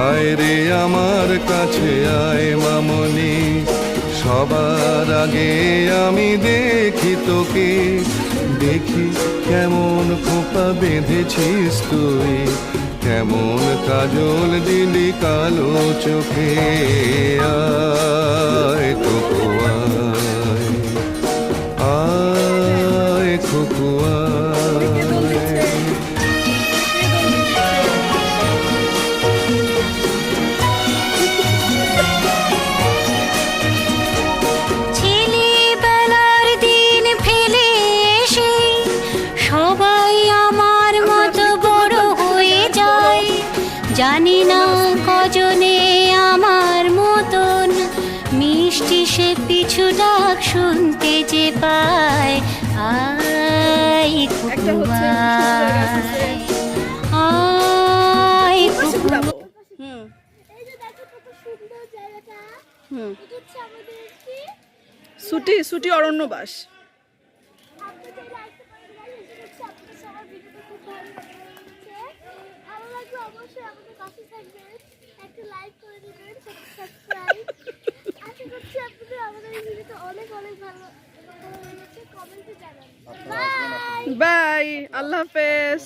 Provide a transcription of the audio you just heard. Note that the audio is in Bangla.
আয় রে আমার কাছে আয় মামনি, সবার আগে আমি দেখি তোকে। দেখি কেমন খোপা বেঁধেছিস তুই, কেমন কাজল দিলি কালো চোখে। আয় খোকো আয়, আয় খোকো আয়। ছেলেবেলার দিন ফেলে এসে সবাই আমার মতো বড় হয়ে যায়। জানি না কজনে আমার মতন মিষ্টি সে পিছু ডাক শুনতে যে পায়। আয় একটা কুকু হচ্ছে আয়, আয় কুকু। ঘুরাবো। হুম এই যে দেখো কত সুন্দর জায়গাটা। হুম এটা হচ্ছে আমাদের কি সুটি অরণ্যবাস। আপনাদের লাইকটা করে দিবেন। এটা হচ্ছে আপনাদের সবার ভিডিওটা খুব ভালো লাগছে। ভালো লাগলে অবশ্যই আমাদের পাশে থাকবেন, একটা লাইক করে দিবেন, সাবস্ক্রাইব। আশা করছি আপনাদের আমাদের এই ভিডিওটা অনেক অনেক ভালো লেগেছে। কমেন্টে জানাবেন। বাই। বাই, আল্লাহ হাফেজ।